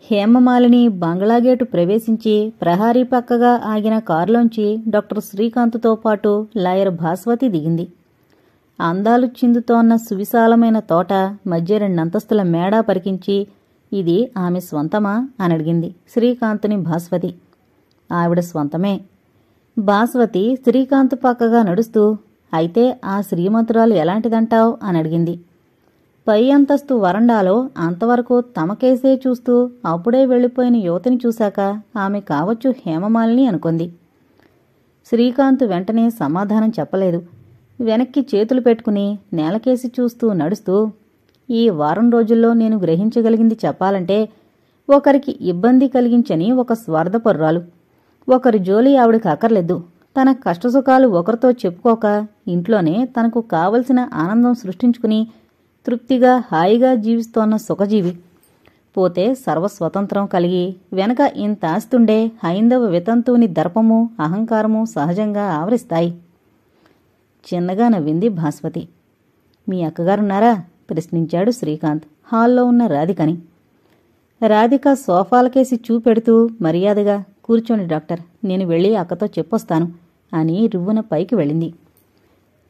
హేమమాలిని బంగ్లాగేటు ప్రవేశించి ప్రహారీ పక్కగా ఆగిన కారులోంచి డాక్టర్ శ్రీకాంత్తో పాటు లాయర్ భాస్వతి దిగింది. అందాలు చిందుతోన్న సువిశాలమైన తోట మధ్య 2 అంతస్తుల మేడా పరికించి, ఇది ఆమె స్వంతమా అని అడిగింది శ్రీకాంత్ని భాస్వతి. ఆవిడ స్వంతమే. భాస్వతి శ్రీకాంత్ పక్కగా నడుస్తూ, అయితే ఆ శ్రీమంతురాలు ఎలాంటిదంటావ్ అని అడిగింది. పై అంతస్తు వరండాలో అంతవరకు తమకేసే చూస్తూ అప్పుడే వెళ్లిపోయిన యువతిని చూశాక ఆమె కావచ్చు హేమమాలిని అనుకుంది. శ్రీకాంత్ వెంటనే సమాధానం చెప్పలేదు. వెనక్కి చేతులు పెట్టుకుని నేలకేసి చూస్తూ నడుస్తూ, ఈ వారం రోజుల్లో నేను గ్రహించగలిగింది చెప్పాలంటే, ఒకరికి ఇబ్బంది కలిగించని ఒక స్వార్థపరురాలు. ఒకరి జోలి ఆవిడకి అక్కర్లేదు. తన కష్టసుఖాలు ఒకరితో చెప్పుకోక ఇంట్లోనే తనకు కావలసిన ఆనందం సృష్టించుకుని తృప్తిగా హాయిగా జీవిస్తోన్న సుఖజీవి. పోతే సర్వస్వతంత్రం కలిగి వెనక ఇంత ఆస్తుండే హైందవ వితంతువుని దర్పము అహంకారము సహజంగా ఆవరిస్తాయి. చిన్నగా నవ్వింది భాస్వతి. మీ అక్కగారున్నారా ప్రశ్నించాడు శ్రీకాంత్ హాల్లో ఉన్న రాధికని. రాధిక సోఫాలకేసి చూపెడుతూ మర్యాదగా, కూర్చోండి డాక్టర్, నేను వెళ్ళి అక్కతో చెప్పొస్తాను అని రువ్వున పైకి వెళ్ళింది.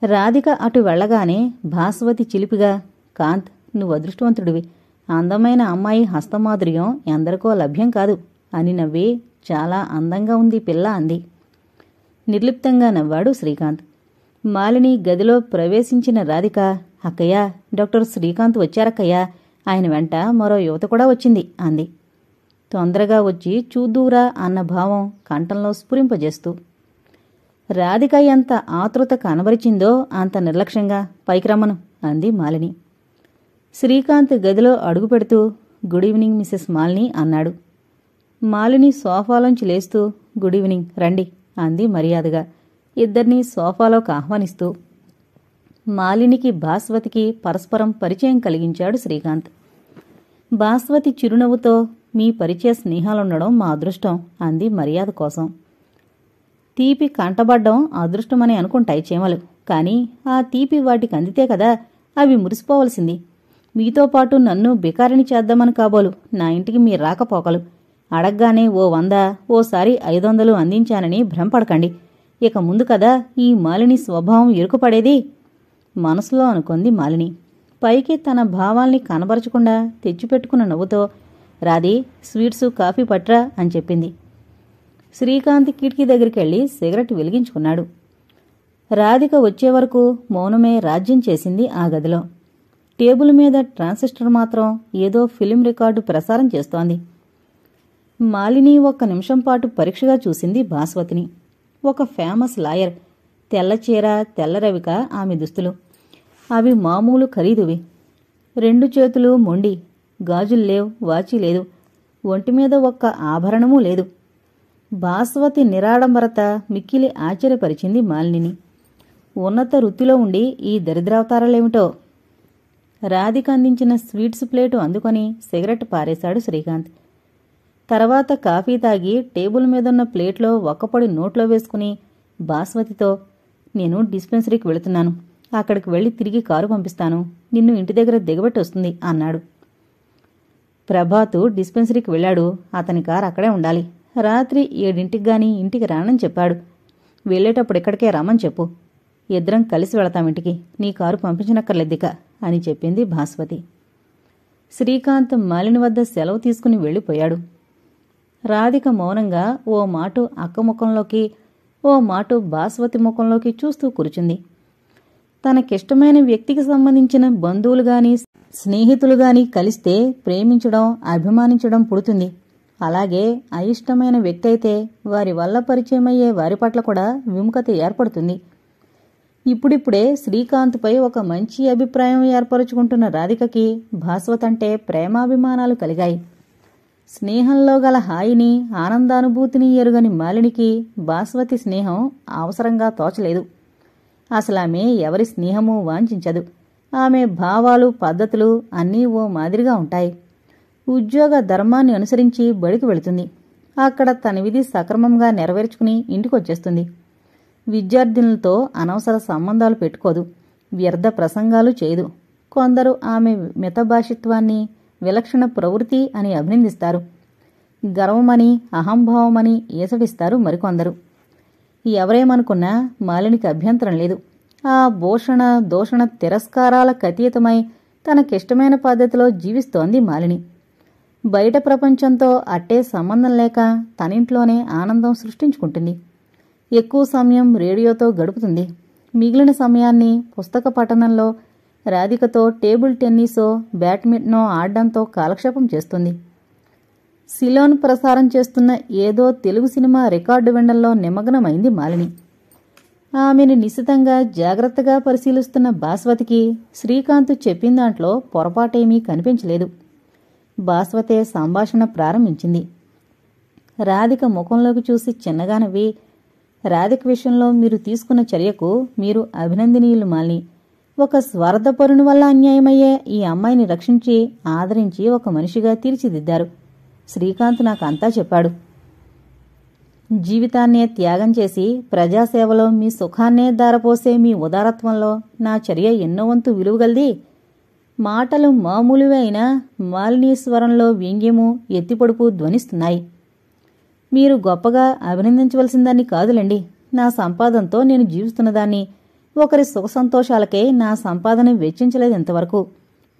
రాధిక అటు వెళ్లగానే భాస్వతి చిలిపిగా, కాంత్, నువ్వు అదృష్టవంతుడివి. అందమైన అమ్మాయి హస్తమాధుర్యం ఎందరికో లభ్యం కాదు అని నవ్వి, చాలా అందంగా ఉంది పిల్ల అంది. నిర్లిప్తంగా నవ్వాడు శ్రీకాంత్. మాలిని గదిలో ప్రవేశించిన రాధిక, అక్కయ్య, డాక్టర్ శ్రీకాంత్ వచ్చారక్కయ్యా, ఆయన వెంట మరో యువత కూడా వచ్చింది అంది. తొందరగా వచ్చి చూద్దూరా అన్న భావం కంఠంలో స్ఫురింపజేస్తూ. రాధిక ఎంత ఆతృత కనబరిచిందో అంత నిర్లక్ష్యంగా, పైకి రమ్మను అంది మాలిని. శ్రీకాంత్ గదిలో అడుగుపెడుతూ, గుడ్ ఈవినింగ్ మిసెస్ మాలిని అన్నాడు. మాలిని సోఫాలోంచి లేస్తూ, గుడ్ ఈవినింగ్, రండి అంది మర్యాదగా, ఇద్దరినీ సోఫాలోకి ఆహ్వానిస్తూ. మాలినికి భాస్వతికి పరస్పరం పరిచయం కలిగించాడు శ్రీకాంత్. భాస్వతి చిరునవ్వుతో, మీ పరిచయ స్నేహాలుండడం మా అదృష్టం అంది మర్యాద కోసం. తీపి కంటబడ్డం అదృష్టమని అనుకుంటాయి చీమలు, కానీ ఆ తీపి వాటికి అందితే కదా అవి మురిసిపోవలసింది. మీతో పాటు నన్ను బికారిని చేద్దామని కాబోలు నా ఇంటికి మీ రాకపోకలు. అడగ్గానే ఓ 100, ఓసారి 500 అందించానని భ్రమపడకండి. ఇక ముందు కదా ఈ మాలిని స్వభావం ఇరుకుపడేది మనసులో అనుకుంది మాలిని. పైకి తన భావాల్ని కనబరచకుండా తెచ్చిపెట్టుకున్న నవ్వుతో, రాధి, స్వీట్సు కాఫీ పట్రా అని చెప్పింది. శ్రీకాంత్ కిటికీ దగ్గరికెళ్లి సిగరెట్ వెలిగించుకున్నాడు. రాధిక వచ్చే వరకు మౌనమే రాజ్యం చేసింది ఆ గదిలో. టేబుల్ మీద ట్రాన్సిస్టర్ మాత్రం ఏదో ఫిలిం రికార్డు ప్రసారం చేస్తోంది. మాలిని 1 నిమిషం పాటు పరీక్షగా చూసింది భాస్వతిని. ఒక ఫేమస్ లాయర్. తెల్ల చీర, తెల్ల రవిక ఆమె దుస్తులు. అవి మామూలు ఖరీదువి. 2 చేతులు మొండి, గాజుల్లేవ్, వాచి లేదు, ఒంటిమీద 1 ఆభరణమూ లేదు. భాస్వతి నిరాడంబరత మిక్కిలి ఆశ్చర్యపరిచింది మాలినిని. ఉన్నత వృత్తిలో ఉండి ఈ దరిద్రావతారాలేమిటో. రాధిక అందించిన స్వీట్స్ ప్లేటు అందుకొని సిగరెట్ పారేశాడు శ్రీకాంత్. తర్వాత కాఫీ తాగి టేబుల్ మీదున్న ప్లేట్లో 1 పొడి నోట్లో వేసుకుని భాస్వతితో, నేను డిస్పెన్సరీకి వెళుతున్నాను, అక్కడికి వెళ్లి తిరిగి కారు పంపిస్తాను, నిన్ను ఇంటి దగ్గర దిగబెట్టి వస్తుంది అన్నాడు. ప్రభాతు డిస్పెన్సరీకి వెళ్లాడు. అతని కారు అక్కడే ఉండాలి. రాత్రి 7ంటికి గాని ఇంటికి రానని చెప్పాడు. వెళ్లేటప్పుడు ఇక్కడికే రమ్మని చెప్పు. ఇద్దరం కలిసి వెళతాం ఇంటికి, నీ కారు పంపించనక్కర్లేదిక అని చెప్పింది భాస్వతి. శ్రీకాంత్ మాలిని వద్ద సెలవు తీసుకుని వెళ్లిపోయాడు. రాధిక మౌనంగా ఓ మాటు అక్క ముఖంలోకి, ఓ మాటు భాస్వతి ముఖంలోకి చూస్తూ కూర్చుంది. తనకిష్టమైన వ్యక్తికి సంబంధించిన బంధువులుగాని స్నేహితులుగాని కలిస్తే ప్రేమించడం, అభిమానించడం పుడుతుంది. అలాగే అయిష్టమైన వ్యక్తి అయితే వారి వల్ల పరిచయమయ్యే వారి పట్ల కూడా విముఖత ఏర్పడుతుంది. ఇప్పుడిప్పుడే శ్రీకాంత్పై ఒక మంచి అభిప్రాయం ఏర్పరుచుకుంటున్న రాధికకి భాస్వతంటే ప్రేమాభిమానాలు కలిగాయి. స్నేహంలో గల హాయిని, ఆనందానుభూతిని ఎరుగని మాలినికి భాస్వతి స్నేహం అవసరంగా తోచలేదు. అసలామె ఎవరి స్నేహమూ వాంఛించదు. ఆమె భావాలు, పద్ధతులు అన్నీ ఓ మాదిరిగా ఉంటాయి. ఉద్యోగ ధర్మాన్ని అనుసరించి బడికి వెళుతుంది. అక్కడ తన విధి సక్రమంగా నెరవేర్చుకుని ఇంటికొచ్చేస్తుంది. విద్యార్థినులతో అనవసర సంబంధాలు పెట్టుకోదు. వ్యర్థ ప్రసంగాలు చేయదు. కొందరు ఆమె మితభాషిత్వాన్ని విలక్షణ ప్రవృత్తి అని అభినందిస్తారు. గర్వమని అహంభావమని ఏసడిస్తారు మరికొందరు. ఎవరేమనుకున్నా మాలినికి అభ్యంతరం లేదు. ఆ భూషణ దూషణ తిరస్కారాలకు అతీతమై తనకిష్టమైన పద్ధతిలో జీవిస్తోంది మాలిని. బయట ప్రపంచంతో అట్టే సంబంధం లేక తనింట్లోనే ఆనందం సృష్టించుకుంటుంది. ఎక్కువ సమయం రేడియోతో గడుపుతుంది. మిగిలిన సమయాన్ని పుస్తక పఠనంలో, రాధికతో టేబుల్ టెన్నిసో బ్యాడ్మింటనో ఆడడంతో కాలక్షేపం చేస్తుంది. సిలోన్ ప్రసారం చేస్తున్న ఏదో తెలుగు సినిమా రికార్డు వినడంలో నిమగ్నమైంది మాలిని. ఆమెను నిశితంగా జాగ్రత్తగా పరిశీలిస్తున్న భాస్వతికి శ్రీకాంత్ చెప్పిన దాంట్లో పొరపాటేమీ కనిపించలేదు. భాస్వతే సంభాషణ ప్రారంభించింది. రాధిక ముఖంలోకి చూసి చిన్నగా నవ్వి, రాధిక విషయంలో మీరు తీసుకున్న చర్యకు మీరు అభినందనీయులు మాలిని. ఒక స్వార్థపరుని వల్ల అన్యాయమయ్యే ఈ అమ్మాయిని రక్షించి ఆదరించి ఒక మనిషిగా తీర్చిదిద్దారు. శ్రీకాంత్ నాకు అంతా చెప్పాడు. జీవితాన్నే త్యాగం చేసి ప్రజాసేవలో మీ సుఖాన్నే దారపోసే మీ ఉదారత్వంలో నా చర్య ఎన్నో వంతు విలువగలది. మాటలు మామూలువే అయినా మాలిని స్వరంలో వ్యంగ్యము ఎత్తిపొడుపు ధ్వనిస్తున్నాయి. మీరు గొప్పగా అభినందించవలసిందాన్ని కాదులండి. నా సంపాదనతో నేను జీవిస్తున్నదాన్ని. ఒకరి సుఖ సంతోషాలకే నా సంపాదన వెచ్చించలేదు ఇంతవరకు.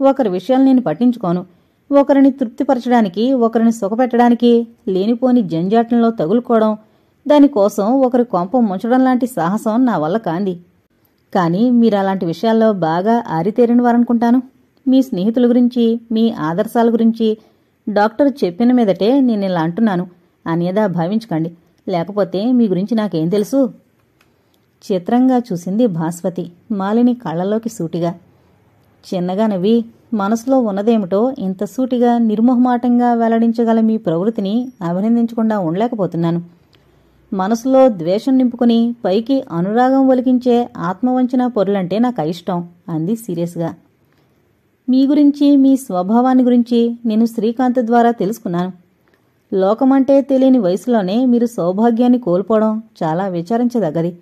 ఒకరి విషయాలు నేను పట్టించుకోను. ఒకరిని తృప్తిపరచడానికి, ఒకరిని సుఖపెట్టడానికి లేనిపోని జంజాటంలో తగులుకోవడం, దానికోసం ఒకరి కొంప ముంచడం లాంటి సాహసం నా వల్ల కాంది. కానీ మీరలాంటి విషయాల్లో బాగా ఆరితేరిన వారనుకుంటాను. మీ స్నేహితుల గురించి, మీ ఆదర్శాల గురించి డాక్టర్ చెప్పిన మీదటే నేనిలా అంటున్నాను. అనేదా భావించకండి. లేకపోతే మీ గురించి నాకేం తెలుసు? చిత్రంగా చూసింది భాస్వతి మాలిని కళ్ళలోకి సూటిగా. చిన్నగా నవ్వి, మనసులో ఉన్నదేమిటో ఇంత సూటిగా నిర్మోహమాటంగా వెల్లడించగల మీ ప్రవృత్తిని అభినందించకుండా ఉండలేకపోతున్నాను. మనసులో ద్వేషం నింపుకుని పైకి అనురాగం ఒలికించే ఆత్మవంచన పొరులంటే నాకు అయిష్టం అంది సీరియస్గా. మీ గురించి, మీ స్వభావాన్ని గురించి నేను శ్రీకాంత్ ద్వారా తెలుసుకున్నాను. లోకమంటే తెలియని వయసులోనే మీరు సౌభాగ్యాన్ని కోల్పోవడం చాలా విచారించదగ్గది.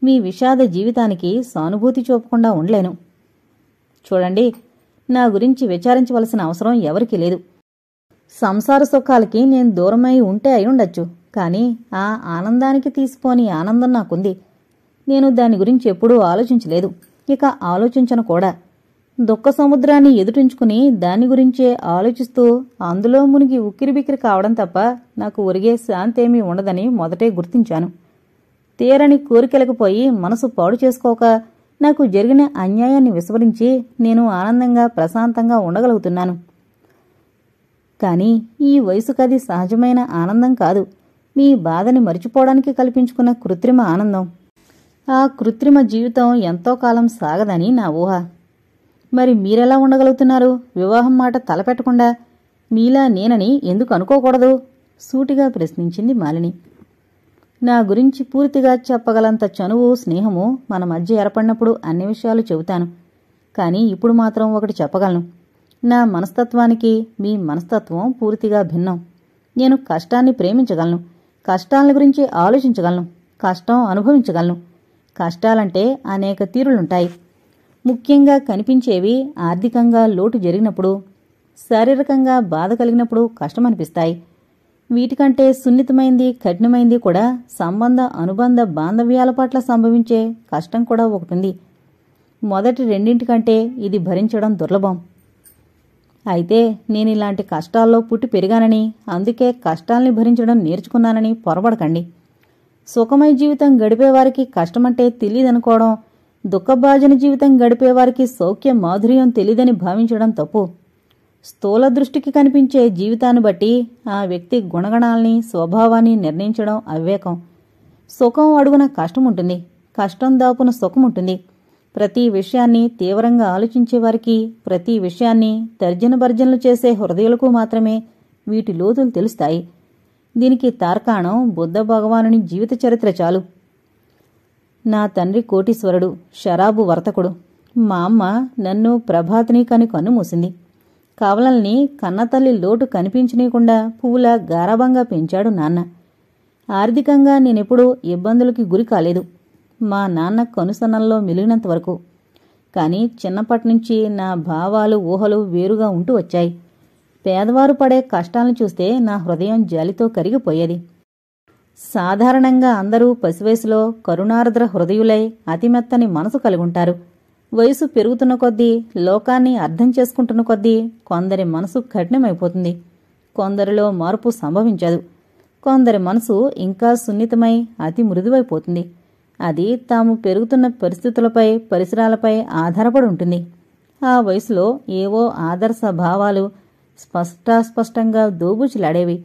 మీ విషాద జీవితానికి సానుభూతి చూపకుండా ఉండలేను. చూడండి, నా గురించి విచారించవలసిన అవసరం ఎవరికీ లేదు. సంసార సుఖాలకి నేను దూరమై ఉంటే అయి ఉండొచ్చు. కానీ ఆ ఆనందానికి తీసిపోని ఆనందం నాకుంది. నేను దాని గురించి ఎప్పుడూ ఆలోచించలేదు. ఇక ఆలోచించను కూడా. దుఃఖ సముద్రాన్ని ఎదుటించుకుని దాని గురించే ఆలోచిస్తూ అందులో మునిగి ఉక్కిరిబిక్కిరి కావడం తప్ప నాకు ఒరిగే శాంతేమీ ఉండదని మొదటే గుర్తించాను. తీరని కోరికలకు పోయి మనసు పాడు చేసుకోక నాకు జరిగిన అన్యాయాన్ని విస్మరించి నేను ఆనందంగా ప్రశాంతంగా ఉండగలుగుతున్నాను. కానీ ఈ వయసుకది సహజమైన ఆనందం కాదు. మీ బాధని మరిచిపోవడానికి కల్పించుకున్న కృత్రిమ ఆనందం. ఆ కృత్రిమ జీవితం ఎంతో కాలం సాగదని నా ఊహ. మరి మీరెలా ఉండగలుగుతున్నారు? వివాహం మాట తలపెట్టకుండా మీలా నేనని ఎందుకు అనుకోకూడదు? సూటిగా ప్రశ్నించింది మాలిని. నా గురించి పూర్తిగా చెప్పగలంత చనువు, స్నేహము మన మధ్య ఏర్పడినప్పుడు అన్ని విషయాలు చెబుతాను. కానీ ఇప్పుడు మాత్రం ఒకటి చెప్పగలను. నా మనస్తత్వానికి మీ మనస్తత్వం పూర్తిగా భిన్నం. నేను కష్టాన్ని ప్రేమించగలను. కష్టాల గురించి ఆలోచించగలను. కష్టం అనుభవించగలను. కష్టాలంటే అనేక తీరులుంటాయి. ముఖ్యంగా కనిపించేవి ఆర్థికంగా లోటు జరిగినప్పుడు, శారీరకంగా బాధ కలిగినప్పుడు కష్టమనిపిస్తాయి. వీటికంటే సున్నితమైంది, కఠినమైంది కూడా సంబంధ అనుబంధ బాంధవ్యాల పట్ల సంభవించే కష్టం కూడా ఒకటుంది. మొదటి రెండింటికంటే ఇది భరించడం దుర్లభం. అయితే నేనిలాంటి కష్టాల్లో పుట్టి పెరిగానని, అందుకే కష్టాల్ని భరించడం నేర్చుకున్నానని పొరబడకండి. సుఖమయ జీవితం గడిపేవారికి కష్టమంటే తెలీదనుకోవడం, దుఃఖభాజన జీవితం గడిపేవారికి సౌఖ్య మాధుర్యం తెలీదని భావించడం తప్పు. స్థూల దృష్టికి కనిపించే జీవితాన్ని బట్టి ఆ వ్యక్తి గుణగణాల్ని, స్వభావాన్ని నిర్ణయించడం అవివేకం. సుఖం అడుగున కష్టముంటుంది. కష్టం దాపున సుఖముంటుంది. ప్రతి విషయాన్ని తీవ్రంగా ఆలోచించేవారికి, ప్రతి విషయాన్ని తర్జన భర్జనలు చేసే హృదయాలకు మాత్రమే వీటి లోతులు తెలుస్తాయి. దీనికి తార్కాణం బుద్ధ భగవానుని జీవిత చరిత్ర చాలు. నా తండ్రి కోటీశ్వరుడు, షరాబు వర్తకుడు. మా అమ్మ నన్ను ప్రభాతిని కని కన్ను మూసింది. కవలల్ని కన్నతల్లి లోటు కనిపించనీయకుండా పువ్వులా గారాబంగా పెంచాడు నాన్న. ఆర్థికంగా నేనెప్పుడూ ఇబ్బందులకి గురి కాలేదు. మా నాన్న కనుసన్నల్లో మెలిగినంతవరకు. కానీ చిన్నప్పటినుంచి నా భావాలు, ఊహలు వేరుగా ఉంటూ వచ్చాయి. పేదవారు పడే కష్టాలను చూస్తే నా హృదయం జాలితో కరిగిపోయేది. సాధారణంగా అందరూ పసివయసులో కరుణార్ద్ర హృదయులై అతిమెత్తని మనసు కలిగుంటారు. వయసు పెరుగుతున్న కొద్దీ, లోకాన్ని అర్థం చేసుకుంటున్న కొద్దీ కొందరి మనసు కఠినమైపోతుంది. కొందరిలో మార్పు సంభవించదు. కొందరి మనసు ఇంకా సున్నితమై అతి మృదువైపోతుంది. అది తాము పెరుగుతున్న పరిస్థితులపై, పరిసరాలపై ఆధారపడి ఉంటుంది. ఆ వయసులో ఏవో ఆదర్శ భావాలు స్పష్టంగా దోబూచులాడేవి.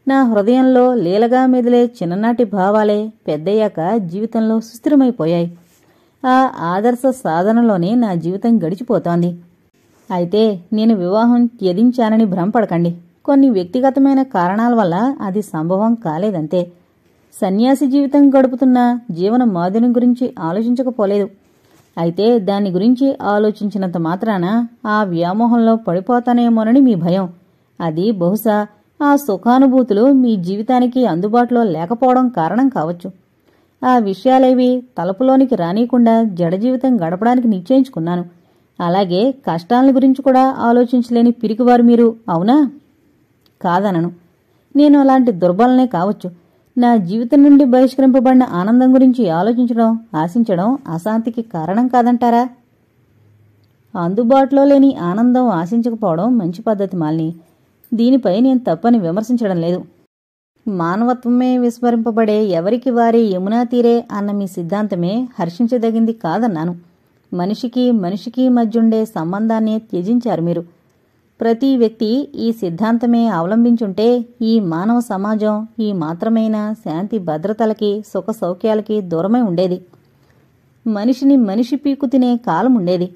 నా హృదయంలో లీలగా మెదిలే చిన్ననాటి భావాలే పెద్దయ్యాక జీవితంలో సుస్థిరమైపోయాయి. ఆ ఆదర్శ సాధనలోనే నా జీవితం గడిచిపోతోంది. అయితే నేను వివాహం త్యజించానని భ్రమపడకండి. కొన్ని వ్యక్తిగతమైన కారణాల వల్ల అది సంభవం కాలేదంతే. సన్యాసి జీవితం గడుపుతున్న జీవన మాధుర్యం గురించి ఆలోచించకపోలేదు. అయితే దాని గురించి ఆలోచించినంత మాత్రాన ఆ వ్యామోహంలో పడిపోతానేమోనని మీ భయం. అది బహుశా ఆ సుఖానుభూతులు మీ జీవితానికి అందుబాటులో లేకపోవడం కారణం కావచ్చు. ఆ విషయాలేవి తలుపులోనికి రానీయకుండా జడజీవితం గడపడానికి నిశ్చయించుకున్నాను. అలాగే కష్టాల గురించి కూడా ఆలోచించలేని పిరికివారు మీరు, అవునా? కాదనను. నేను అలాంటి దుర్బలనే కావచ్చు. నా జీవితం నుండి బహిష్కరింపబడిన ఆనందం గురించి ఆలోచించడం, ఆశించడం అశాంతికి కారణం కాదంటారా? అందుబాటులో లేని ఆనందం ఆశించకపోవడం మంచి పద్ధతి మాలిని. దీనిపై నేను తప్పని విమర్శించడం లేదు. మానవత్వమే విస్మరింపబడే ఎవరికి వారి యమునా తీరే అన్న మీ సిద్ధాంతమే హర్షించదగింది కాదన్నాను. మనిషికి మధ్యుండే సంబంధాన్ని త్యజించారు మీరు. ప్రతి వ్యక్తి ఈ సిద్ధాంతమే అవలంబించుంటే ఈ మానవ సమాజం ఈ మాత్రమైన శాంతి భద్రతలకి, సుఖ సౌఖ్యాలకి దూరమై ఉండేది. మనిషిని మనిషి పీకు తినే కాలం ఉండేది.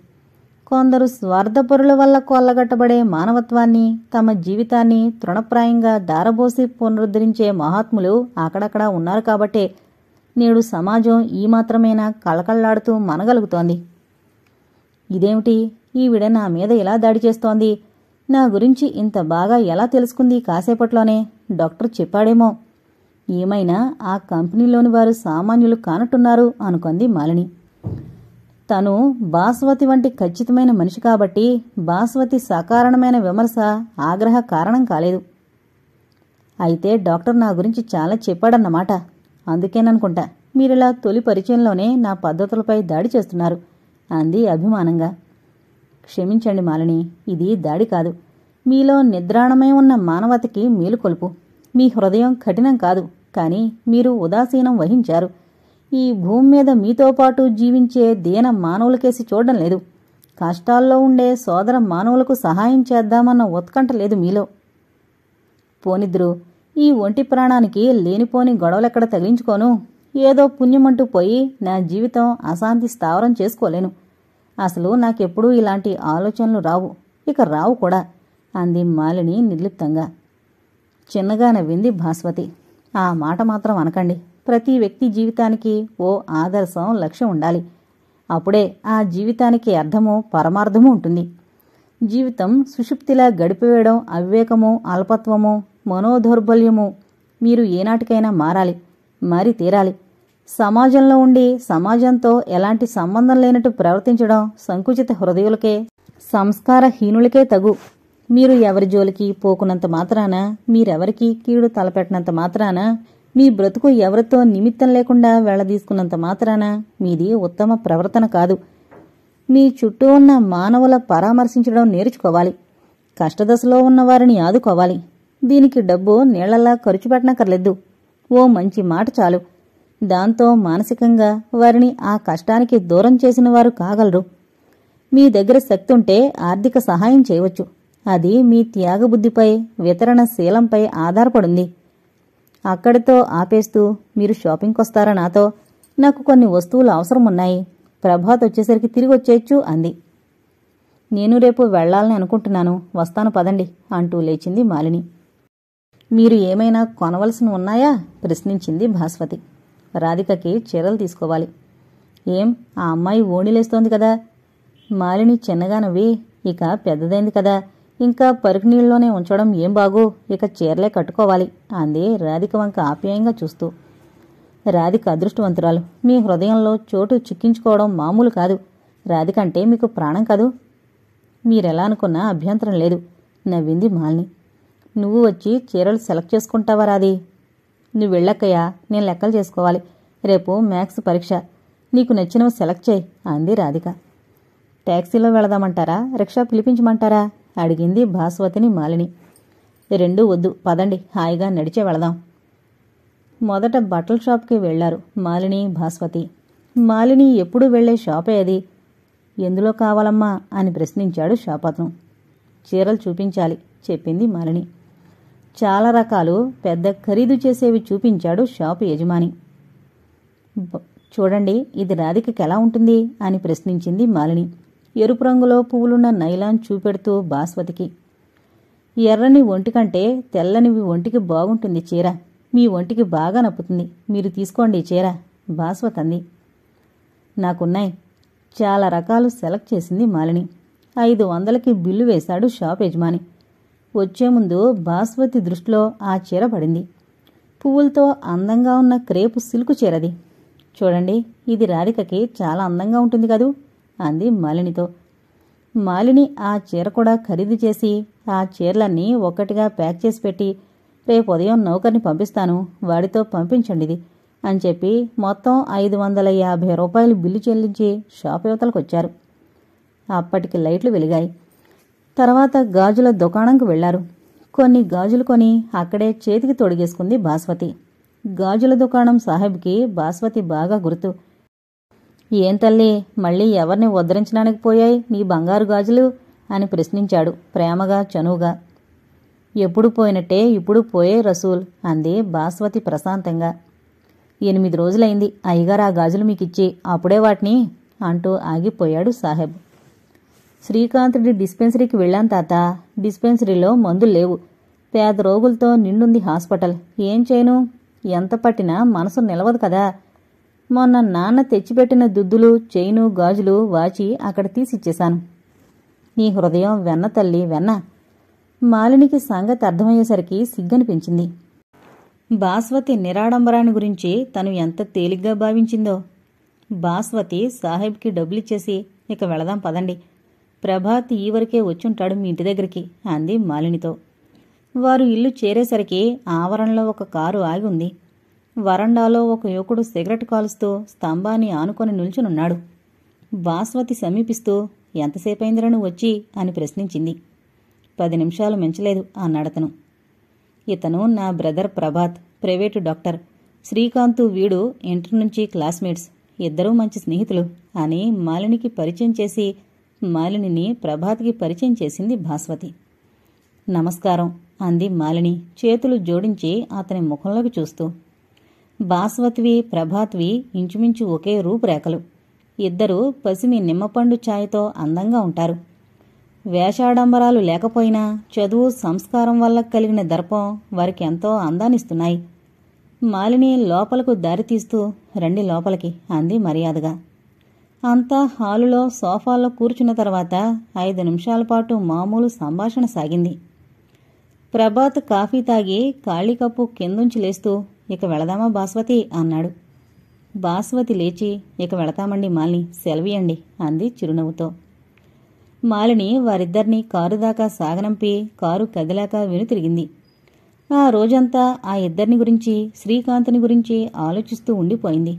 కొందరు స్వార్థపరుల వల్ల కొల్లగట్టబడే మానవత్వాన్ని, తమ జీవితాన్ని తృణప్రాయంగా దారబోసి పునరుద్ధరించే మహాత్ములు అక్కడక్కడా ఉన్నారు కాబట్టే నేడు సమాజం ఈ మాత్రమేనా కళకళ్లాడుతూ మనగలుగుతోంది. ఇదేమిటి, ఈవిడ నా మీద ఇలా దాడి చేస్తోంది? నా గురించి ఇంత బాగా ఎలా తెలుసుకుంది కాసేపట్లోనే? డాక్టర్ చెప్పాడేమో. ఏమైనా ఆ కంపెనీలోని వారు సామాన్యులు కానట్టున్నారు అనుకుంది మాలిని. తను బాస్వతి వంటి ఖచ్చితమైన మనిషి కాబట్టి బాస్వతి సకారణమైన విమర్శ, ఆగ్రహ కారణం కాలేదు. అయితే డాక్టర్ నా గురించి చాలా చెప్పాడన్నమాట. అందుకేననుకుంటా మీరిలా తొలి పరిచయంలోనే నా పద్ధతులపై దాడి చేస్తున్నారు అంది అభిమానంగా. క్షమించండి మాలిని, ఇది దాడి కాదు. మీలో నిద్రాణమై ఉన్న మానవతకి మేలుకొలుపు. మీ హృదయం కఠినం కాదు, కానీ మీరు ఉదాసీనం వహించారు. ఈ భూమి మీద మీతో పాటు జీవించే దీన మానవులకేసి చూడడం లేదు. కష్టాల్లో ఉండే సోదర మానవులకు సహాయం చేద్దామన్న ఉత్కంఠ లేదు మీలో. పోనిద్రు, ఈ ఒంటి ప్రాణానికి లేనిపోని గొడవలెక్కడ తగిలించుకోను. ఏదో పుణ్యమంటూ పోయి నా జీవితం అశాంతి స్థావరం చేసుకోలేను. అసలు నాకెప్పుడూ ఇలాంటి ఆలోచనలు రావు, ఇక రావు కూడా అంది మాలిని నిర్లిప్తంగా. చిన్నగా నవ్వింది భాస్వతి. ఆ మాట మాత్రం అనకండి. ప్రతి వ్యక్తి జీవితానికి ఓ ఆదర్శం, లక్ష్యం ఉండాలి. అప్పుడే ఆ జీవితానికి అర్థము, పరమార్థము ఉంటుంది. జీవితం సుషుప్తిలా గడిపివేయడం అవివేకము, అల్పత్వము, మనోదౌర్బల్యము. మీరు ఏనాటికైనా మారాలి, మారి తీరాలి. సమాజంలో ఉండి సమాజంతో ఎలాంటి సంబంధం లేనట్టు ప్రవర్తించడం సంకుచిత హృదయులకే, సంస్కారహీనులకే తగు. మీరు ఎవరి జోలికి పోకున్నంత మాత్రాన, మీరెవరికీ కీడు తలపెట్టినంత మాత్రాన, మీ బ్రతుకు ఎవరితో నిమిత్తం లేకుండా వెళ్లదీసుకున్నంత మాత్రాన మీది ఉత్తమ ప్రవర్తన కాదు. మీ చుట్టూ ఉన్న మానవుల పరామర్శించడం నేర్చుకోవాలి. కష్టదశలో ఉన్న వారిని ఆదుకోవాలి. దీనికి డబ్బు నీళ్లలా ఖర్చు పెట్టనక్కర్లేదు. ఓ మంచి మాట చాలు. దాంతో మానసికంగా వారిని ఆ కష్టానికి దూరం చేసిన వారు కాగలరు. మీ దగ్గర శక్తి ఉంటే ఆర్థిక సహాయం చేయవచ్చు. అది మీ త్యాగబుద్ధిపై, వితరణ శీలంపై ఆధారపడింది. అక్కడితో ఆపేస్తూ మీరు షాపింగ్కొస్తారా నాతో? నాకు కొన్ని వస్తువులు అవసరమున్నాయి. ప్రభాత్ వచ్చేసరికి తిరిగి వచ్చేయచ్చు అంది. నేను రేపు వెళ్లాలని అనుకుంటున్నాను, వస్తాను పదండి అంటూ లేచింది మాలిని. మీరు ఏమైనా కొనవలసిన ఉన్నాయా? ప్రశ్నించింది భాస్వతి. రాధికకి చీరలు తీసుకోవాలి. ఏం, ఆ అమ్మాయి ఓణిలేస్తోంది కదా? మాలిని చిన్నగా నవ్వి, ఇక పెద్దదైంది కదా, ఇంకా పరుకునీళ్ళలోనే ఉంచడం ఏం బాగు, ఇక చీరలే కట్టుకోవాలి అంది రాధిక వంక ఆప్యాయంగా చూస్తూ. రాధిక అదృష్టవంతురాలు. మీ హృదయంలో చోటు చిక్కించుకోవడం మామూలు కాదు. రాధికంటే మీకు ప్రాణం కాదు. మీరెలా అనుకున్నా అభ్యంతరం లేదు. నవ్వింది మాలిని. నువ్వు వచ్చి చీరలు సెలెక్ట్ చేసుకుంటావా రాది? నువ్వు వెళ్ళక్కయ్యా, నేను లెక్కలు చేసుకోవాలి. రేపు మ్యాథ్స్ పరీక్ష. నీకు నచ్చినవి సెలెక్ట్ చేయి అంది రాధిక. ట్యాక్సీలో వెళదామంటారా, రిక్షా పిలిపించమంటారా అడిగింది భాస్వతిని మాలిని. రెండూ వద్దు, పదండి, హాయిగా నడిచే వెళదాం. మొదట బట్టల షాప్కి వెళ్లారు మాలిని, భాస్వతి. మాలిని ఎప్పుడూ వెళ్లే షాపే అది. ఎందులో కావాలమ్మా అని ప్రశ్నించాడు షాపతను. చీరలు చూపించాలి చెప్పింది మాలిని. చాలా రకాలు పెద్ద ఖరీదు చేసేవి చూపించాడు షాపు యజమాని. చూడండి, ఇది రాధికకి ఎలా ఉంటుంది అని ప్రశ్నించింది మాలిని ఎరుపు రంగులో పువ్వులున్న నైలాన్ చూపెడుతూ భాస్వతికి. ఎర్రని ఒంటికంటే తెల్లనివి ఒంటికి బాగుంటుంది చీర. మీ ఒంటికి బాగా నప్పుతుంది. మీరు తీసుకోండి చీర భాస్వత్ అంది. నాకున్నాయి. చాలా రకాలు సెలెక్ట్ చేసింది మాలిని. 500కి బిల్లు వేశాడు షాప్ యజమాని. వచ్చే ముందు భాస్వతి దృష్టిలో ఆ చీర పడింది. పువ్వులతో అందంగా ఉన్న క్రేపు సిల్కు చీరది. చూడండి, ఇది రాధికకి చాలా అందంగా ఉంటుంది కదూ అంది మాలినితో. మాలిని ఆ చీర కూడా ఖరీదు చేసి ఆ చీరలన్నీ ఒక్కటిగా ప్యాక్ చేసి పెట్టి, రేపు ఉదయం నౌకర్ని పంపిస్తాను, వాడితో పంపించండిది అని చెప్పి మొత్తం 550 రూపాయలు బిల్లు చెల్లించి షాప్ యువతలకొచ్చారు. అప్పటికి లైట్లు వెలిగాయి. తర్వాత గాజుల దుకాణంకు వెళ్లారు. కొన్ని గాజులు కొని అక్కడే చేతికి తొడిగేసుకుంది భాస్వతి. గాజుల దుకాణం సాహెబ్కి భాస్వతి బాగా గుర్తు. ఏం తల్లి, మళ్ళీ ఎవరిని ఉద్ధరించడానికి పోయాయి నీ బంగారు గాజులు అని ప్రశ్నించాడు ప్రేమగా, చనువుగా. ఎప్పుడు పోయినట్టే ఇప్పుడు పోయే రసూల్ అంది భాస్వతి ప్రశాంతంగా. 8 రోజులైంది అయ్యగారు ఆ గాజులు మీకిచ్చి, అప్పుడే వాటిని అంటూ ఆగిపోయాడు సాహెబ్. శ్రీకాంతుడి డిస్పెన్సరీకి వెళ్ళాను తాత. డిస్పెన్సరీలో మందులు లేవు. పేద రోగులతో నిండుంది హాస్పిటల్. ఏం చేయను? ఎంత పట్టినా మనసు నిలవదు కదా. మొన్న నాన్న తెచ్చిపెట్టిన దుద్దులు, చైను, గాజులు, వాచి అక్కడ తీసిచ్చేశాను. నీ హృదయం వెన్న తల్లి, వెన్న. మాలినికి సంగతి అర్థమయ్యేసరికి సిగ్గనిపించింది. భాస్వతి నిరాడంబరాన్ని గురించి తను ఎంత తేలిగ్గా భావించిందో. భాస్వతి సాహెబ్కి డబ్బులిచ్చేసి, ఇక వెళదాం పదండి, ప్రభాత్ ఈవరకే వచ్చుంటాడు మీ ఇంటి దగ్గరికి అంది మాలినితో. వారు ఇల్లు చేరేసరికి ఆవరణలో ఒక కారు ఆగి ఉంది. వరండాలో ఒక యువకుడు సిగరెట్ కాలుస్తూ స్తంభాన్ని ఆనుకొని నిల్చునున్నాడు. భాస్వతి సమీపిస్తూ, ఎంతసేపైందిరా నువ్వు వచ్చి అని ప్రశ్నించింది. 10 నిమిషాలు మించలేదు అన్నాడతను. ఇతను నా brother Prabhat, private doctor. Srikanth వీడు ఇంటర్ నుంచి క్లాస్మేట్స్, ఇద్దరూ మంచి స్నేహితులు అని మాలినికి పరిచయం చేసి మాలినిని ప్రభాత్కి పరిచయం చేసింది భాస్వతి. నమస్కారం అంది మాలిని చేతులు జోడించి అతని ముఖంలోకి చూస్తూ. భాస్వతివి, ప్రభాత్వి ఇంచుమించు ఒకే రూపురేఖలు. ఇద్దరూ పసిమి నిమ్మపండు ఛాయతో అందంగా ఉంటారు. వేషాడంబరాలు లేకపోయినా చదువు, సంస్కారం వల్ల కలిగిన దర్పం వారికి ఎంతో అందాన్నిస్తున్నాయి. మాలిని లోపలకు దారితీస్తూ, రండి లోపలికి అంది మర్యాదగా. అంతా హాలులో సోఫాలో కూర్చున్న తర్వాత 5 నిమిషాల పాటు మామూలు సంభాషణ సాగింది. ప్రభాత్ కాఫీ తాగి ఖాళీ కప్పు కిందుంచి లేస్తూ, ఇక వెళదామా భాస్వతి అన్నాడు. భాస్వతి లేచి, ఇక వెళతామండి మాలిని, సెలవియండి అంది చిరునవ్వుతో. మాలిని వారిద్దరినీ కారు దాకా సాగనంపి కారు కదిలాక వెనుతిరిగింది. ఆ రోజంతా ఆ ఇద్దరిని గురించి, శ్రీకాంతుని గురించి ఆలోచిస్తూ ఉండిపోయింది.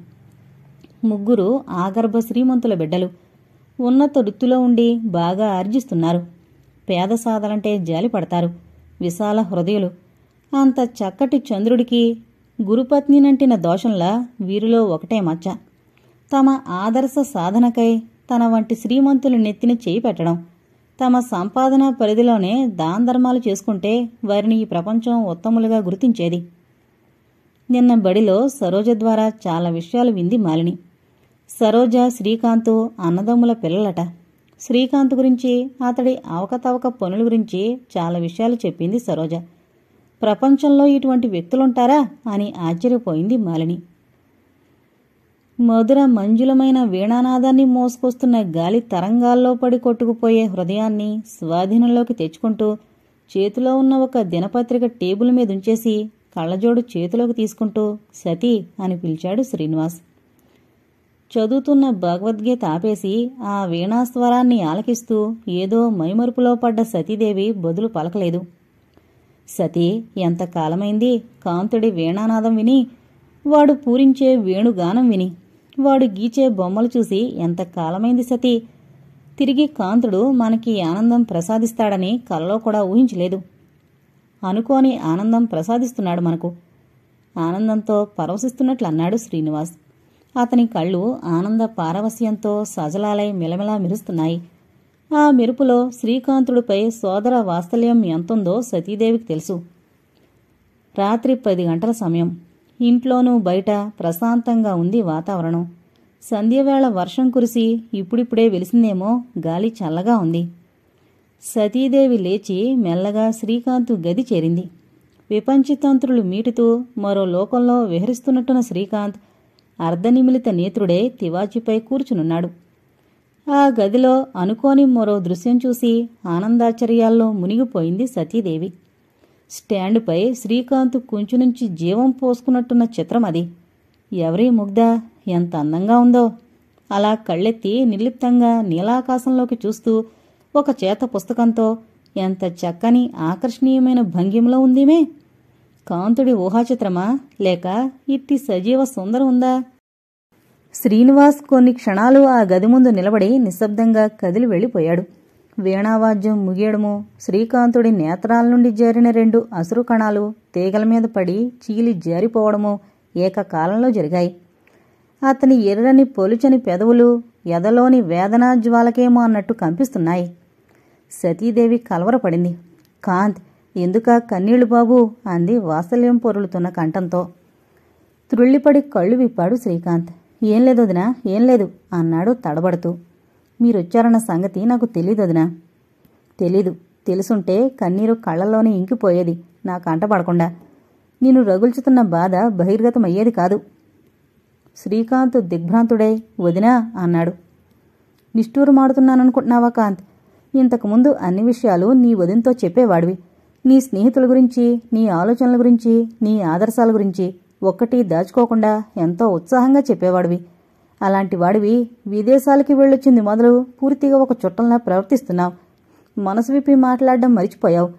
ముగ్గురు ఆగర్భ శ్రీమంతుల బిడ్డలు. ఉన్నత వృత్తిలో ఉండి బాగా ఆర్జిస్తున్నారు. పేద సాధలంటే జాలి పడతారు. విశాల హృదయులు. అంత చక్కటి చంద్రుడికి గురుపత్నినంటిన దోషంలా వీరిలో ఒకటే మచ్చ. తమ ఆదర్శ సాధనకై తన వంటి శ్రీమంతులు నెత్తిన చేయి పెట్టడం. తమ సంపాదన పరిధిలోనే దానధర్మాలు చేసుకుంటే వారిని ఈ ప్రపంచం ఉత్తములుగా గుర్తించేది. నిన్న బడిలో సరోజ ద్వారా చాలా విషయాలు వింది మాలిని. సరోజ, శ్రీకాంతు అన్నదమ్ముల పిల్లలట. శ్రీకాంత్ గురించి, అతడి అవకతవక పనుల గురించి చాలా విషయాలు చెప్పింది సరోజ. ప్రపంచంలో ఇటువంటి వ్యక్తులుంటారా అని ఆశ్చర్యపోయింది మాలిని. మధుర మంజులమైన వీణానాదాన్ని మోసుకొస్తున్న గాలి తరంగాల్లో పడి కొట్టుకుపోయే హృదయాన్ని స్వాధీనంలోకి తెచ్చుకుంటూ చేతిలో ఉన్న ఒక దినపత్రిక టేబుల్ మీదుంచేసి కళ్ళజోడు చేతిలోకి తీసుకుంటూ సతీ అని పిలిచాడు శ్రీనివాస్. చదువుతున్న భగవద్గీత ఆపేసి ఆ వీణాస్వరాన్ని ఆలకిస్తూ ఏదో మైమరుపులో పడ్డ సతీదేవి బదులు పలకలేదు. సతీ, ఎంతకాలమైంది కాంతుడి వీణానాదం విని, వాడు పూరించే వేణుగానం విని, వాడు గీచే బొమ్మలు చూసి ఎంతకాలమైంది సతీ. తిరిగి కాంతుడు మనకి ఆనందం ప్రసాదిస్తాడని కలలో కూడా ఊహించలేదు. అనుకోని ఆనందం ప్రసాదిస్తున్నాడు మనకు. ఆనందంతో పరవశిస్తున్నట్లు అన్నాడు శ్రీనివాస్. అతని కళ్ళు ఆనంద పారవస్యంతో సజలాలై మిలమిలా మెరుస్తున్నాయి. ఆ మెరుపులో శ్రీకాంతుడిపై సోదర వాత్సల్యం ఎంతుందో సతీదేవికి తెలుసు. రాత్రి 10 గంటల సమయం. ఇంట్లోనూ బయట ప్రశాంతంగా ఉంది వాతావరణం. సంధ్యవేళ వర్షం కురిసి ఇప్పుడిప్పుడే వెలిసిందేమో, గాలి చల్లగా ఉంది. సతీదేవి లేచి మెల్లగా శ్రీకాంతు గది చేరింది. విపంచితంత్రులు మీటుతూ మరో లోకంలో విహరిస్తున్నట్టున్న శ్రీకాంత్ అర్ధనిమిలిత నేత్రుడే తివాచీపై కూర్చునున్నాడు. ఆ గదిలో అనుకోని మరో దృశ్యం చూసి ఆనందాశ్చర్యాల్లో మునిగిపోయింది సతీదేవి. స్టాండుపై శ్రీకాంత్ కుంచునుంచి జీవం పోసుకున్నట్టున్న చిత్రం అది. ఎవరీ ముగ్ధ, ఎంత అందంగా ఉందో! అలా కళ్ళెత్తి నిర్లిప్తంగా నీలాకాశంలోకి చూస్తూ ఒక చేత పుస్తకంతో ఎంత చక్కని ఆకర్షణీయమైన భంగిమలో ఉందిమే. కాంతుడి ఊహాచిత్రమా, లేక ఇట్టి సజీవ సుందరం ఉందా? శ్రీనివాస్ కొన్ని క్షణాలు ఆ గది ముందు నిలబడి నిశ్శబ్దంగా కదిలి వెళ్ళిపోయాడు. వీణావాద్యం ముగియడము, శ్రీకాంతుడి నేత్రాల నుండి జారిన 2 అసురు కణాలు తీగల మీద పడి చీలి జారిపోవడము ఏకకాలంలో జరిగాయి. అతని ఎర్రని పొలుచని పెదవులు ఎదలోని వేదనాజ్వాలకేమో అన్నట్టు కంపిస్తున్నాయి. సతీదేవి కలవరపడింది. కాంత్, ఎందుకా కన్నీళ్లు బాబూ అంది వాత్సల్యం పొరులుతున్న కంఠంతో. త్రుళ్ళిపడి కళ్ళు విప్పాడు శ్రీకాంత్. ఏం లేదు వదినా, ఏం లేదు అన్నాడు తడబడుతూ. మీరొచ్చారన్న సంగతి నాకు తెలీదొదినా. తెలీదు, తెలుసుంటే కన్నీరు కళ్లలోనే ఇంకిపోయేది నా కంటపడకుండా. నిన్ను రగుల్చుతున్న బాధ బహిర్గతమయ్యేది కాదు. శ్రీకాంత్ దిగ్భ్రాంతుడై వదినా అన్నాడు. నిష్ఠూరమాడుతున్నాననుకుంటున్నావా కాంత్? ఇంతకుముందు అన్ని విషయాలు నీ వదినతో చెప్పేవాడివి. నీ స్నేహితుల గురించి, నీ ఆలోచనల గురించి, నీ ఆదర్శాల గురించి ఒక్కటి దాచుకోకుండా ఎంతో ఉత్సాహంగా చెప్పేవాడివి. అలాంటి వాడివి విదేశాలకి వెళ్ళొచ్చింది మొదలు పూర్తిగా ఒక చుట్టంలా ప్రవర్తిస్తున్నావు. మనసు విప్పి మాట్లాడడం మరిచిపోయావు.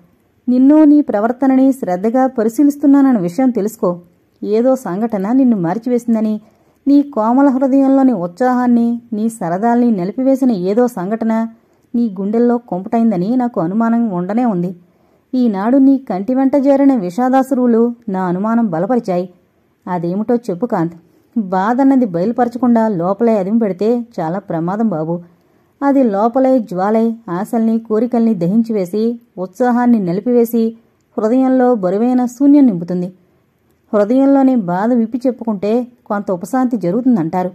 నిన్ను, నీ ప్రవర్తనని శ్రద్ధగా పరిశీలిస్తున్నానన్న విషయం తెలుసుకో. ఏదో సంఘటన నిన్ను మార్చివేసిందని, నీ కోమల హృదయంలోని ఉత్సాహాన్ని, నీ సరదాల్ని నిలిపివేసిన ఏదో సంఘటన నీ గుండెల్లో కొంపటైందని నాకు అనుమానం ఉండనే ఉంది. ఈనాడు నీ కంటి వెంట చేరిన విషాదాశ్రువులు నా అనుమానం బలపరిచాయి. అదేమిటో చెప్పు కాంత్. బాధన్నది బయలుపరచకుండా లోపలే అదిమి పెడితే చాలా ప్రమాదం బాబు. అది లోపలే జ్వాలై ఆశల్ని, కోరికల్ని దహించివేసి, ఉత్సాహాన్ని నిలిపివేసి, హృదయంలో బరువైన శూన్యం నింపుతుంది. హృదయంలోని బాధ విప్పి చెప్పుకుంటే కొంత ఉపశాంతి జరుగుతుందంటారు.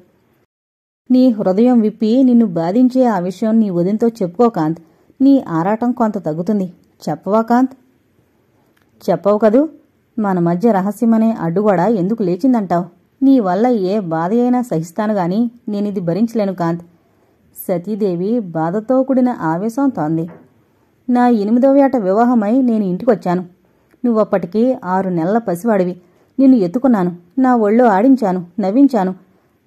నీ హృదయం విప్పి నిన్ను బాధించే ఆ విషయం నీ వదినతో చెప్పుకో కాంత్. నీ ఆరాటం కొంత తగ్గుతుంది. చెప్పవా కాంత్? చెప్పవు కదూ. మన మధ్య రహస్యమనే అడ్డుగోడ ఎందుకు లేచిందంటావు? నీ వల్ల ఏ బాధ అయినా సహిస్తాను గాని నేనిది భరించలేను కాంత్. సతీదేవి బాధతో కూడిన ఆవేశంతో అంది. నా 8వ ఏట వివాహమై నేను ఇంటికొచ్చాను. నువ్వప్పటికీ 6 నెలల పసివాడివి. నిన్ను ఎత్తుకున్నాను, నా ఒళ్ళో ఆడించాను, నవ్వించాను.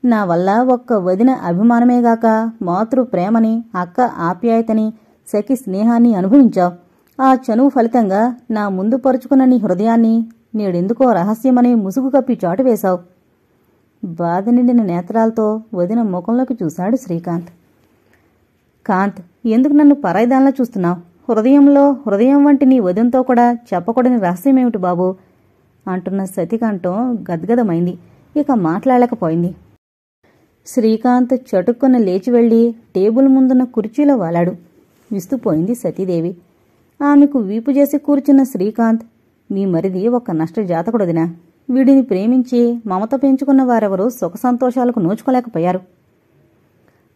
నా వల్ల ఒక్క వదిన అభిమానమేగాక మాతృ ప్రేమని, అక్క ఆప్యాయతని, సఖి స్నేహాన్ని అనుభవించావు. ఆ చనువు ఫలితంగా నా ముందు పరుచుకున్న నీ హృదయాన్ని నేడెందుకో రహస్యమనే ముసుగు కప్పి చాటు వేశావు. బాధ నిండిన నేత్రాలతో వదిన ముఖంలోకి చూశాడు శ్రీకాంత్. కాంత్, ఎందుకు నన్ను పరాయిదానిలా చూస్తున్నావు? హృదయం వంటి నీ వదినతో కూడా చెప్పకూడని రహస్యమేమిటి బాబూ అంటున్న సతికంఠం గద్గదమైంది. ఇక మాట్లాడలేకపోయింది. శ్రీకాంత్ చటుక్కున లేచి వెళ్లి టేబుల్ ముందున్న కుర్చీలో వాలాడు. విస్తుపోయింది సతీదేవి. ఆమెకు వీపు చేసి కూర్చున్న శ్రీకాంత్, మీ మరిది ఒక నష్టజాతకుడొదినా. వీడిని ప్రేమించి మమత పెంచుకున్న వారెవరూ సుఖ సంతోషాలకు నోచుకోలేకపోయారు.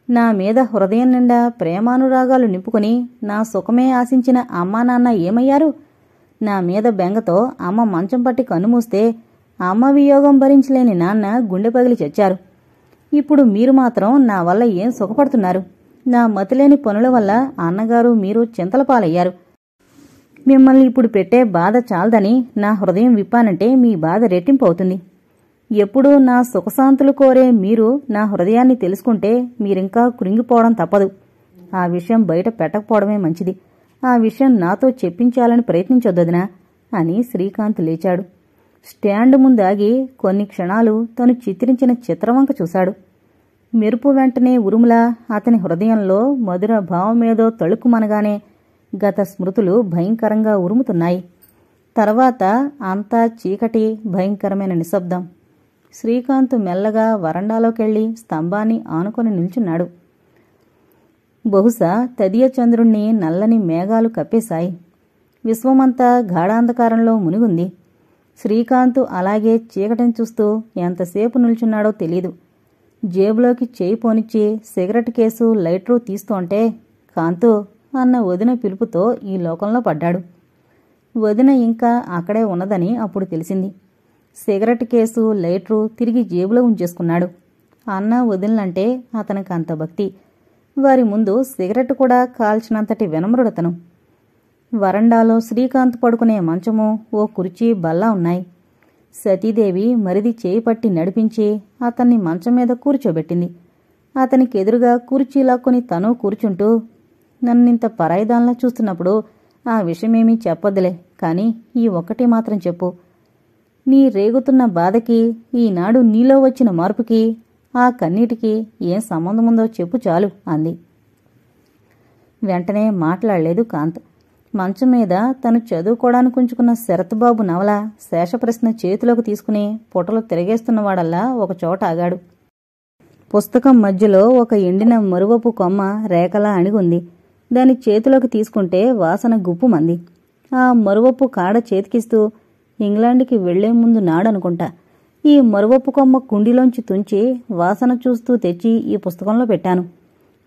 నా మీద హృదయం నిండా ప్రేమానురాగాలు నింపుకుని నా సుఖమే ఆశించిన అమ్మా నాన్న ఏమయ్యారు? నా మీద బెంగతో అమ్మ మంచం పట్టి కన్నుమూస్తే అమ్మ వియోగం భరించలేని నాన్న గుండె పగిలి చచ్చారు. ఇప్పుడు మీరు మాత్రం నా వల్ల ఏం సుఖపడుతున్నారు? నా మతిలేని పనుల వల్ల అన్నగారు మీరు చింతల పాలయ్యారు. మిమ్మల్ని ఇప్పుడు పెట్టే బాధ చాలదని నా హృదయం విప్పానంటే మీ బాధ రెట్టింపు అవుతుంది. ఎప్పుడూ నా సుఖశాంతులు కోరే మీరు నా హృదయాన్ని తెలుసుకుంటే మీరింకా కృంగిపోవడం తప్పదు. ఆ విషయం బయట పెట్టకపోవడమే మంచిది. ఆ విషయం నాతో చెప్పించాలని ప్రయత్నించొద్దొదినా అని శ్రీకాంత్ లేచాడు. స్టాండ్ ముందాగి కొన్ని క్షణాలు తను చిత్రించిన చిత్రవంక చూశాడు. మెరుపు వెంటనే ఉరుములా అతని హృదయంలో మధుర భావమేదో తళుక్కుమనగానే గత స్మృతులు భయంకరంగా ఉరుముతున్నాయి. తర్వాత అంతా చీకటి, భయంకరమైన నిశ్శబ్దం. శ్రీకాంత్ మెల్లగా వరండాలోకెళ్లి స్తంభాన్ని ఆనుకొని నిల్చున్నాడు. బహుశా తదియ చంద్రుణ్ణి నల్లని మేఘాలు కప్పేశాయి. విశ్వమంతా గాఢాంధకారంలో మునిగుంది. శ్రీకాంత్ అలాగే చీకటిని చూస్తూ ఎంతసేపు నిల్చున్నాడో తెలీదు. జేబులోకి చేయి పోనిచ్చి సిగరెట్ కేసు, లైటరు తీస్తోంటే కాంతూ అన్న వదిన పిలుపుతో ఈ లోకంలో పడ్డాడు. వదిన ఇంకా అక్కడే ఉన్నదని అప్పుడు తెలిసింది. సిగరెట్ కేసు, లైటరు తిరిగి జేబులో ఉంచేసుకున్నాడు. అన్న వదినలంటే అతనికి అంత భక్తి. వారి ముందు సిగరెట్ కూడా కాల్చినంతటి వినమ్రుడతను. వరండాలో శ్రీకాంత్ పడుకునే మంచము, ఓ కుర్చీ, బల్ల ఉన్నాయి. సతీదేవి మరిది చేయి పట్టి నడిపించి అతన్ని మంచం మీద కూర్చోబెట్టింది. అతనికి ఎదురుగా కుర్చీ లాక్కొని తను కూర్చుంటూ, నన్నింత పరాయిదాన్లా చూస్తున్నప్పుడు ఆ విషయమేమీ చెప్పొద్దులే, కాని ఈ ఒక్కటి మాత్రం చెప్పు. నీ రేగుతున్న బాధకి, ఈనాడు నీలో వచ్చిన మార్పుకి, ఆ కన్నీటికి ఏం సంబంధముందో చెప్పు చాలు అంది. వెంటనే మాట్లాడలేదు కాంత్. మంచం మీద తను చదువుకోవడానికి ఉంచుకున్న శరత్బాబు నవల శేషప్రశ్న చేతిలోకి తీసుకుని పొటలు తిరగేస్తున్నవాడల్లా ఒకచోట ఆగాడు. పుస్తకం మధ్యలో ఒక ఎండిన మరువపు కొమ్మ రేఖలా అణిగుంది. దాని చేతిలోకి తీసుకుంటే వాసన గుప్పుమంది. ఆ మరువపు కాడ చేతికిస్తూ, ఇంగ్లాండ్కి వెళ్లే ముందు నాడనుకుంటా ఈ మరువపు కొమ్మ కుండీలోంచి తుంచి వాసన చూస్తూ తెచ్చి ఈ పుస్తకంలో పెట్టాను.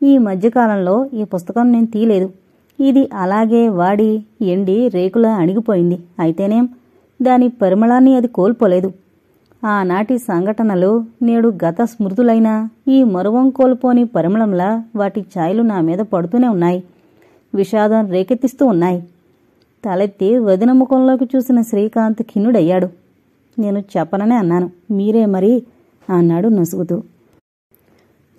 ఈ మధ్యకాలంలో ఈ పుస్తకం నేను తీయలేదు. ఇది అలాగే వాడి ఎండి రేకులా అణిగిపోయింది. అయితేనేం దాని పరిమళాన్ని అది కోల్పోలేదు. ఆనాటి సంఘటనలు నేడు గత స్మృతులైనా ఈ మరువం కోల్పోని పరిమళంలా వాటి ఛాయలు నా మీద పడుతూనే ఉన్నాయి. విషాదం రేకెత్తిస్తూ ఉన్నాయి. తలెత్తి వదిన ముఖంలోకి చూసిన శ్రీకాంత్ ఖిన్నుడయ్యాడు. నేను చెప్పననే అన్నాను, మీరే మరి అన్నాడు నసుగుతూ.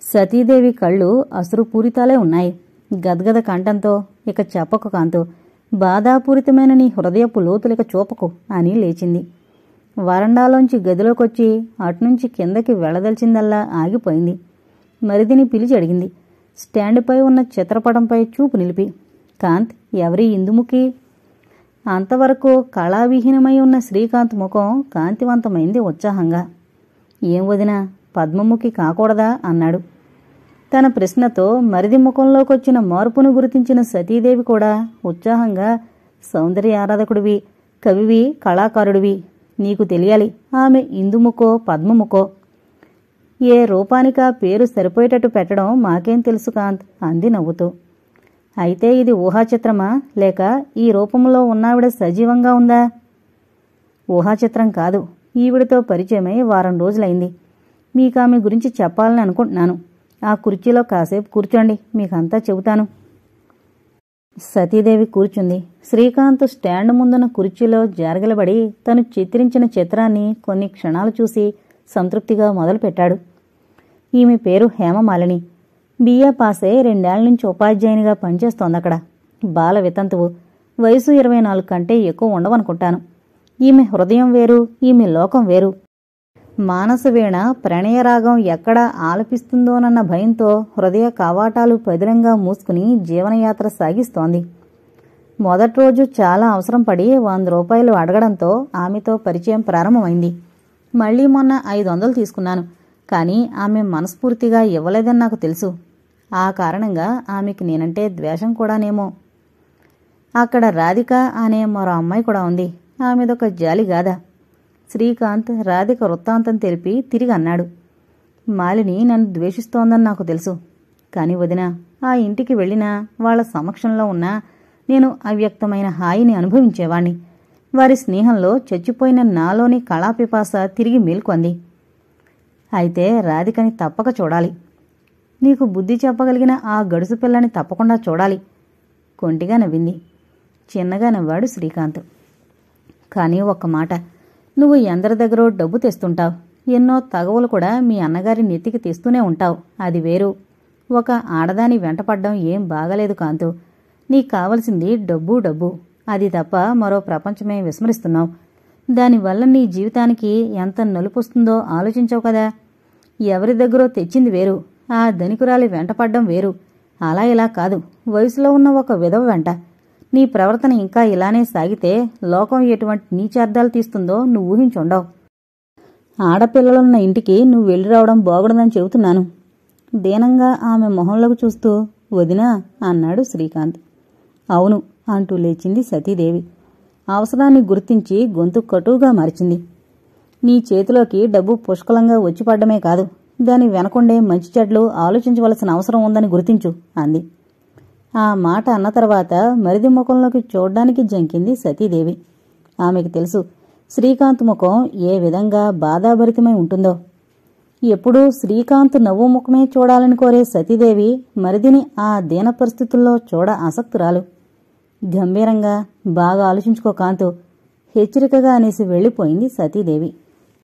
సతీదేవి కళ్ళు అసురుపూరితాలే ఉన్నాయి. గద్గద కంఠంతో, ఇక చెప్పకు కాంతు, బాధాపూరితమైన నీ హృదయపు లోతులిక చూపకు అని లేచింది. వరండాలోంచి గదిలోకొచ్చి అటునుంచి కిందకి వెళ్లదలిచిందల్లా ఆగిపోయింది. మరిదిని పిలిచి అడిగింది, స్టాండ్పై ఉన్న చిత్రపటంపై చూపు నిలిపి. కాంత్, ఎవరి ఇందుముఖి? అంతవరకు కళావిహీనమై ఉన్న శ్రీకాంత్ ముఖం కాంతివంతమైంది ఉత్సాహంగా. ఏం వదినా, పద్మముఖి కాకూడదా అన్నాడు. తన ప్రశ్నతో మరిది ముఖంలోకొచ్చిన మార్పును గుర్తించిన సతీదేవి కూడా ఉత్సాహంగా, సౌందర్య ఆరాధకుడివి, కవివి, కళాకారుడివి, నీకు తెలియాలి ఆమె ఇందుముఖో పద్మముఖో. ఏ రూపానికా పేరు సరిపోయేటట్టు పెట్టడం మాకేం తెలుసు కాంత్ అంది నవ్వుతూ. అయితే ఇది ఊహాచిత్రమా, లేక ఈ రూపంలో ఉన్నావిడ సజీవంగా ఉందా? ఊహాచిత్రం కాదు. ఈవిడితో పరిచయమై వారం రోజులైంది. మీకామె గురించి చెప్పాలని అనుకుంటున్నాను. ఆ కుర్చీలో కాసేపు కూర్చోండి, మీకంతా చెబుతాను. సతీదేవి కూర్చుంది. శ్రీకాంత్ స్టాండ్ ముందున్న కుర్చీలో జారగలబడి తను చిత్రించిన చిత్రాన్ని కొన్ని క్షణాలు చూసి సంతృప్తిగా మొదలుపెట్టాడు. ఈమె పేరు హేమమాలిని. బిఏ పాసే 2 ఏళ్ల నుంచి ఉపాధ్యాయునిగా పనిచేస్తోందక్కడ. బాల వితంతువు. వయసు 24 కంటే ఎక్కువ ఉండవనుకుంటాను. ఈమె హృదయం వేరు, ఈమె లోకం వేరు. మానసవీణ ప్రణయరాగం ఎక్కడ ఆలపిస్తుందోనన్న భయంతో హృదయ కవాటాలు పదిలంగా మూసుకుని జీవనయాత్ర సాగిస్తోంది. మొదటి రోజు చాలా అవసరం పడి 100 రూపాయలు అడగడంతో ఆమెతో పరిచయం ప్రారంభమైంది. మళ్లీ మొన్న 500 తీసుకున్నాను. కానీ ఆమె మనస్ఫూర్తిగా ఇవ్వలేదని నాకు తెలుసు. ఆ కారణంగా ఆమెకి నేనంటే ద్వేషం కూడానేమో. అక్కడ రాధిక అనే మరో అమ్మాయి కూడా ఉంది. ఆమెదొక జాలిగాథ. శ్రీకాంత్ రాధిక వృత్తాంతం తెలిపి తిరిగి అన్నాడు, మాలిని నన్ను ద్వేషిస్తోందని నాకు తెలుసు. కాని వదినా, ఆ ఇంటికి వెళ్ళినా వాళ్ల సమక్షంలో ఉన్నా నేను అవ్యక్తమైన హాయిని అనుభవించేవాణ్ణి. వారి స్నేహంలో చచ్చిపోయిన నాలోని కళాపిపాస తిరిగి మేల్కొంది. అయితే రాధికని తప్పక చూడాలి. నీకు బుద్ధి చెప్పగలిగిన ఆ గడుసు పిల్లని తప్పకుండా చూడాలి. కొంటిగా నవ్వింది. చిన్నగా నవ్వాడు శ్రీకాంత్. కానీ ఒక్క మాట, నువ్వు ఎందరి దగ్గరో డబ్బు తెస్తుంటావు. ఎన్నో తగవులు కూడా మీ అన్నగారి నెత్తికి తెస్తూనే ఉంటావు. అది వేరు. ఒక ఆడదాని వెంటపడ్డం ఏం బాగలేదు కాంతు. నీకు కావలసింది డబ్బు డబ్బు. అది తప్ప మరో ప్రపంచమే విస్మరిస్తున్నావు. దానివల్ల నీ జీవితానికి ఎంత నలుపొస్తుందో ఆలోచించవు కదా. ఎవరి దగ్గరో తెచ్చింది వేరు, ఆ ధనికురాలి వెంటపడ్డం వేరు. అలా ఇలా కాదు, వయసులో ఉన్న ఒక విధవ వెంట. నీ ప్రవర్తన ఇంకా ఇలానే సాగితే లోకం ఎటువంటి నీచార్థాలు తీస్తుందో నువ్వు ఊహించుండవు. ఆడపిల్లలున్న ఇంటికి నువ్వు వెళ్ళి రావడం బాగుండదని చెబుతున్నాను. దీనంగా ఆమె మొహంలోకి చూస్తూ వదినా అన్నాడు శ్రీకాంత్. అవును అంటూ లేచింది సతీదేవి. అవసరాన్ని గుర్తించి గొంతు కటువుగా మార్చింది. నీ చేతిలోకి డబ్బు పుష్కలంగా వచ్చిపడ్డమే కాదు, దాని వెనకుండే మంచి చెడ్లు ఆలోచించవలసిన అవసరం ఉందని గుర్తించు అంది. ఆ మాట అన్న తర్వాత మరిది ముఖంలోకి చూడ్డానికి జంకింది సతీదేవి. ఆమెకు తెలుసు శ్రీకాంత్ ముఖం ఏ విధంగా బాధాభరితమై ఉంటుందో. ఎప్పుడూ శ్రీకాంత్ నవ్వు ముఖమే చూడాలని కోరే సతీదేవి మరిదిని ఆ దీన పరిస్థితుల్లో చూడ ఆసక్తురాలు. గంభీరంగా బాగా ఆలోచించుకో కాంతు, హెచ్చరికగా అనేసి వెళ్ళిపోయింది సతీదేవి.